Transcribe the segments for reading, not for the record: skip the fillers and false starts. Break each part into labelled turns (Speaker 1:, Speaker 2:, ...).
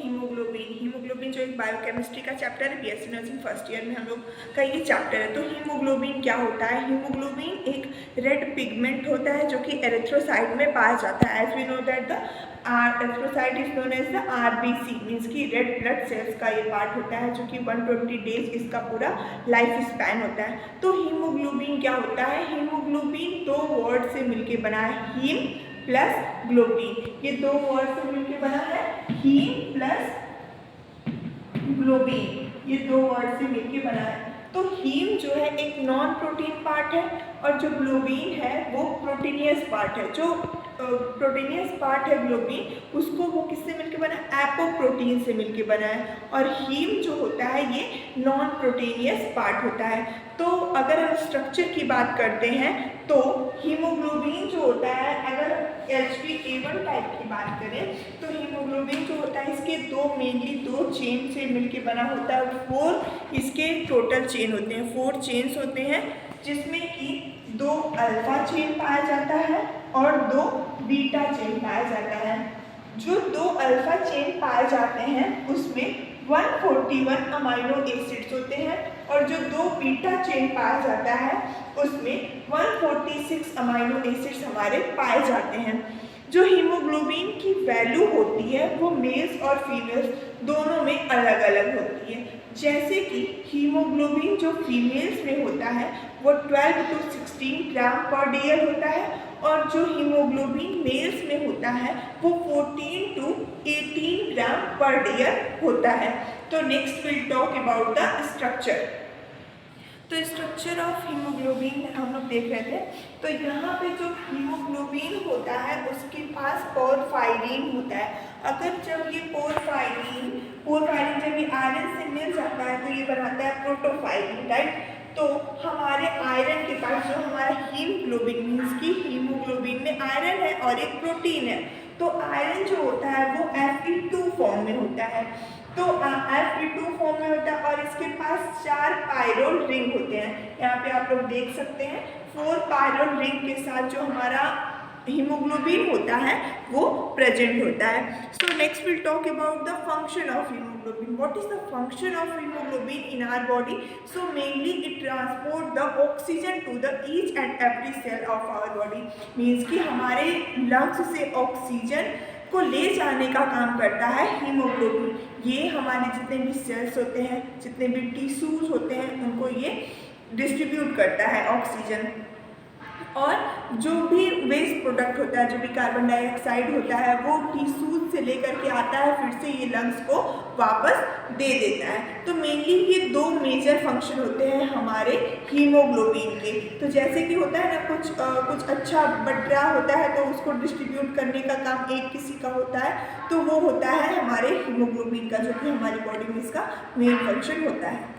Speaker 1: Haemoglobin. Haemoglobin जो एक biochemistry का चैप्टर है, बीएससी नर्सिंग फर्स्ट ईयर में हम लोग का ये चैप्टर है। तो हीमोग्लोबिन क्या होता है? हीमोग्लोबिन एक रेड पिगमेंट होता है जो कि एरिथ्रोसाइट में पाया जाता है। As we know that the erythrocyte is known as the RBC, means की रेड ब्लड सेल्स का ये पार्ट होता है जो कि 120 डेज इसका पूरा लाइफ स्पैन होता है। तो हीमोग्लोबिन क्या होता है? हीमोग्लोबिन दो वर्ड से मिलके बना है, हीम प्लस ग्लोबिन। ये दो वर्ड से मिलके बना है, हीम प्लस ग्लोबिन, ये दो वर्ड से मिलके बना है। तो हीम जो है एक नॉन प्रोटीन पार्ट है और जो ग्लोबिन है वो प्रोटीनियस पार्ट है। जो प्रोटीनियस पार्ट है ग्लोबिन, उसको वो किससे मिलके बना है? एपोप्रोटीन से मिलके बना है। और हीम जो होता है ये नॉन प्रोटीनियस पार्ट होता है। तो अगर हम स्ट्रक्चर की बात करते हैं तो हीमोग्लोबिन जो होता है, अगर HbA1 टाइप की बात करें तो हीमोग्लोबिन जो होता है इसके मेनली दो चेन से मिलके बना होता है। 4 इसके टोटल चेन होते हैं, 4 चेन्स होते हैं, जिसमें कि 2 अल्फा चेन पाया जाता है और 2 बीटा चेन पाया जाता है। जो 2 अल्फा चेन पाए जाते हैं उसमें 141 अमाइनो एसिड्स होते हैं और जो 2 बीटा चेन पाया जाता है उसमें 146 अमाइनो एसिड्स हमारे पाए जाते हैं। जो हीमोग्लोबिन की वैल्यू होती है वो मेल्स और फीमेल्स दोनों में अलग अलग होती है। जैसे कि हीमोग्लोबिन जो फीमेल्स में होता है वो 12 to 16 ग्राम पर डेयर होता है और जो हीमोग्लोबिन मेल्स में होता है वो 14 to 18 ग्राम पर डेयर होता है। तो next will talk about the structure. तो स्ट्रक्चर ऑफ हीमोग्लोबिन हम लोग देख रहे थे। तो यहाँ पे जो हीमोग्लोबिन होता है उसके पास पोरफायरिन होता है। अगर जब ये पोरफायरिन जब ये आयरन से मिल जाता है तो ये बनाता है प्रोटोफायरिन, राइट। तो हमारे आयरन के पास जो हमारा हीमोग्लोबिन मीन्स की हीमोग्लोबिन में आयरन है और एक प्रोटीन है। तो आयरन जो होता है वो Fe2 फॉर्म में होता है। तो Fe2 फॉर्म में होता है और इसके पास 4 पायरोल रिंग होते हैं। यहाँ पे आप लोग देख सकते हैं 4 पायरोल रिंग के साथ जो हमारा हीमोग्लोबिन होता है वो प्रेजेंट होता है। So next will talk about the function of haemoglobin. What is the function of haemoglobin in our body? So mainly it transport the oxygen to the each and every cell of our body. Means कि हमारे lungs से oxygen को ले जाने का काम करता है हीमोग्लोबिन। ये हमारे जितने भी सेल्स होते हैं, जितने भी टिश्यूज होते हैं, उनको ये डिस्ट्रीब्यूट करता है ऑक्सीजन। और जो भी वेस्ट प्रोडक्ट होता है, जो भी कार्बन डाइऑक्साइड होता है, वो टिश्यूज से लेकर के आता है, फिर से ये लंग्स को वापस दे देता है। तो मेनली ये 2 मेजर फंक्शन होते हैं हमारे हीमोग्लोबिन के। तो जैसे कि होता है ना कुछ अच्छा बटरा होता है तो उसको डिस्ट्रीब्यूट करने का काम एक किसी का होता है, तो वो होता है हमारे हीमोग्लोबिन का, जो कि हमारी बॉडी में इसका मेन फंक्शन होता है।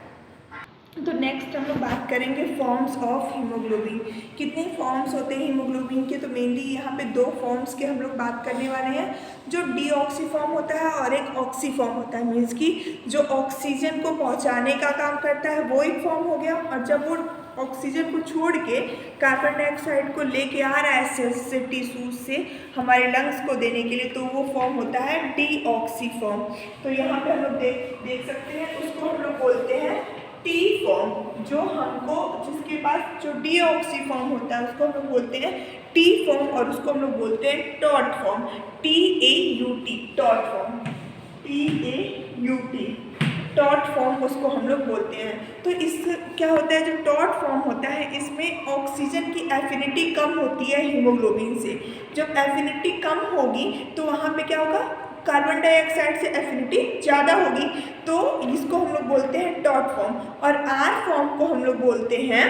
Speaker 1: तो नेक्स्ट हम लोग बात करेंगे फॉर्म्स ऑफ हीमोग्लोबिन। कितने फॉर्म्स होते हैं हीमोग्लोबिन के? तो मेनली यहाँ पे 2 फॉर्म्स के हम लोग बात करने वाले हैं। जो डीऑक्सी फॉर्म होता है और एक ऑक्सी फॉर्म होता है। मीन्स कि जो ऑक्सीजन को पहुँचाने का काम करता है वो एक फॉर्म हो गया, और जब वो ऑक्सीजन को छोड़ के कार्बन डाइऑक्साइड को लेके आ रहा है सेल्स से, टिश्यूज से हमारे लंग्स को देने के लिए, तो वो फॉर्म होता है डीऑक्सी फॉर्म। तो यहाँ पे हम लोग देख सकते हैं, उसको हम लोग बोलते हैं टी फॉर्म। जो हमको जिसके पास जो डीऑक्सी फॉर्म होता है उसको हम लोग बोलते हैं टी फॉर्म, और उसको हम लोग बोलते हैं taught form, TAUT, taught form, TAUT, taught form उसको हम लोग बोलते हैं। तो इस क्या होता है, जो टॉट फॉर्म होता है इसमें ऑक्सीजन की एफिनिटी कम होती है हीमोग्लोबिन से। जब एफिनिटी कम होगी तो वहाँ पे क्या होगा, कार्बन डाइऑक्साइड से एफिनिटी ज़्यादा होगी, तो इसको हम लोग बोलते हैं टॉट फॉर्म। और आर फॉर्म को हम लोग बोलते हैं,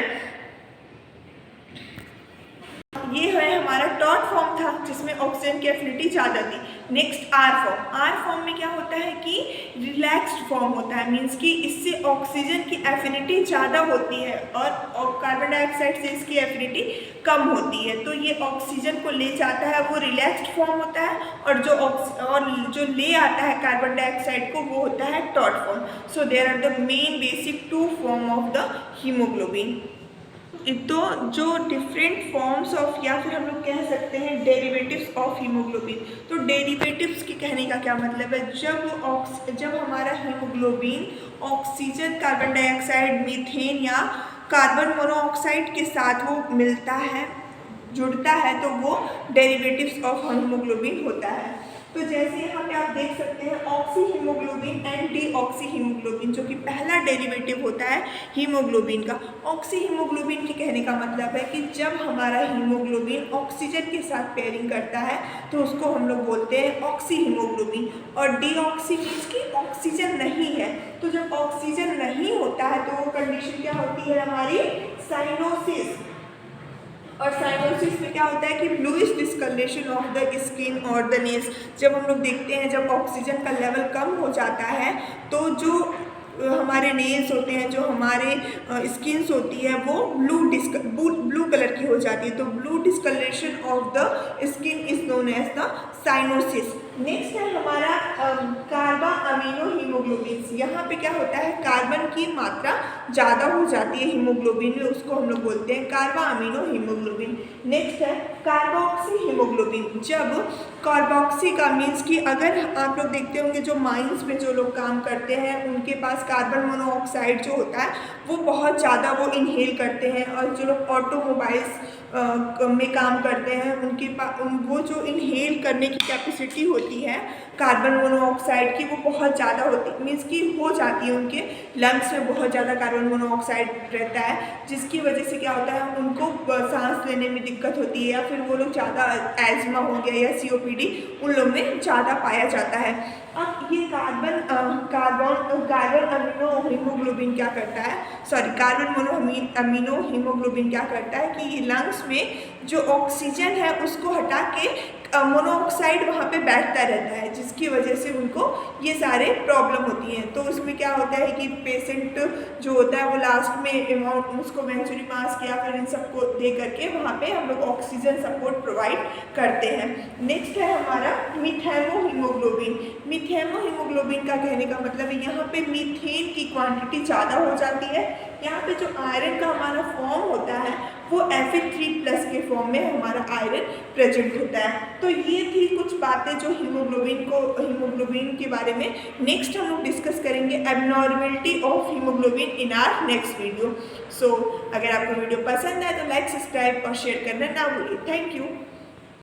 Speaker 1: ये है हमारा टॉट फॉर्म था जिसमें ऑक्सीजन की एफिनिटी ज़्यादा थी। Next R form. R form में क्या होता है कि रिलैक्स्ड फॉर्म होता है। मीन्स कि इससे ऑक्सीजन की एफिनिटी ज़्यादा होती है और कार्बन डाइऑक्साइड से इसकी एफिनिटी कम होती है। तो ये ऑक्सीजन को ले जाता है, वो रिलैक्स्ड फॉर्म होता है, और जो ले आता है कार्बन डाइऑक्साइड को वो होता है taut form. So there are the main basic 2 form of the haemoglobin. तो जो डिफरेंट फॉर्म्स ऑफ, या फिर हम लोग कह सकते हैं डेरिवेटिव्स ऑफ हीमोग्लोबिन। तो डेरिवेटिव्स के कहने का क्या मतलब है, जब हमारा haemoglobin oxygen, carbon dioxide, methane या कार्बन मोनोऑक्साइड के साथ वो मिलता है, जुड़ता है, तो वो डेरिवेटिव्स ऑफ हीमोग्लोबिन होता है। तो जैसे यहाँ पे आप देख सकते हैं oxy haemoglobin and deoxy haemoglobin, जो कि पहला डेरिवेटिव होता है हीमोग्लोबिन का। ऑक्सी हीमोग्लोबिन के कहने का मतलब है कि जब हमारा हीमोग्लोबिन ऑक्सीजन के साथ पेयरिंग करता है तो उसको हम लोग बोलते हैं ऑक्सी हीमोग्लोबिन। और डीऑक्सी मीन्स कि ऑक्सीजन नहीं है। तो जब ऑक्सीजन नहीं होता है तो वो कंडीशन क्या होती है हमारी, साइनोसिस। और साइनोसिस में क्या होता है कि bluish discoloration of the skin और द नेल्स। जब हम लोग देखते हैं जब ऑक्सीजन का लेवल कम हो जाता है तो जो हमारे नेल्स होते हैं, जो हमारे स्किन्स होती है, वो ब्लू कलर की हो जाती है। तो blue discoloration of the skin is known as the cyanosis. Next है हमारा कार्बा अमीनो हीमोग्लोबिन। यहाँ पे क्या होता है, कार्बन की मात्रा ज़्यादा हो जाती है हीमोग्लोबिन में, उसको हम लोग बोलते हैं कार्बा अमीनो हीमोग्लोबिन। नेक्स्ट है कार्बोक्सी हीमोग्लोबिन। जब कार्बोक्सी का मीन्स कि अगर आप लोग देखते होंगे जो माइंस में जो लोग काम करते हैं उनके पास कार्बन मोनोऑक्साइड जो होता है वो बहुत ज़्यादा वो इनहेल करते हैं, और जो लोग ऑटोमोबाइल्स में काम करते हैं उनके पास वो जो इनहेल करने की कैपेसिटी होती है कार्बन मोनोऑक्साइड की वो बहुत ज़्यादा होती, मीन्स कि हो जाती है, उनके लंग्स में बहुत ज़्यादा कार्बन मोनोऑक्साइड रहता है, जिसकी वजह से क्या होता है उनको सांस लेने में दिक्कत होती है, या फिर वो लोग ज़्यादा एज्मा हो गया या COPD उन लोग में ज़्यादा पाया जाता है। अब ये कार्बन अमीनो हीमोग्लोबिन क्या करता है, कार्बन मोनो अमीनो हीमोग्लोबिन क्या करता है कि ये लंग्स में जो ऑक्सीजन है उसको हटा के मोनोऑक्साइड वहाँ पे बैठता रहता है, जिसकी वजह से उनको ये सारे प्रॉब्लम होती हैं। तो उसमें क्या होता है कि पेशेंट जो होता है वो लास्ट में उसको वेंचुरी मास्क या फिर इन सबको दे करके वहाँ पे हम लोग ऑक्सीजन सपोर्ट प्रोवाइड करते हैं। नेक्स्ट है हमारा मिथेनो हीमोग्लोबिन। मिथेनो हीमोग्लोबिन का कहने का मतलब है यहाँ पे मीथेन की क्वांटिटी ज़्यादा हो जाती है। यहाँ पे जो आयरन का हमारा फॉर्म होता है वो Fe3+ के फॉर्म में हमारा आयरन प्रेजेंट होता है। तो ये थी कुछ बातें जो हीमोग्लोबिन के बारे में। नेक्स्ट हम लोग डिस्कस करेंगे abnormality of haemoglobin in our next video. So अगर आपको वीडियो पसंद आए तो लाइक, सब्सक्राइब और शेयर करना ना भूलिए। Thank you.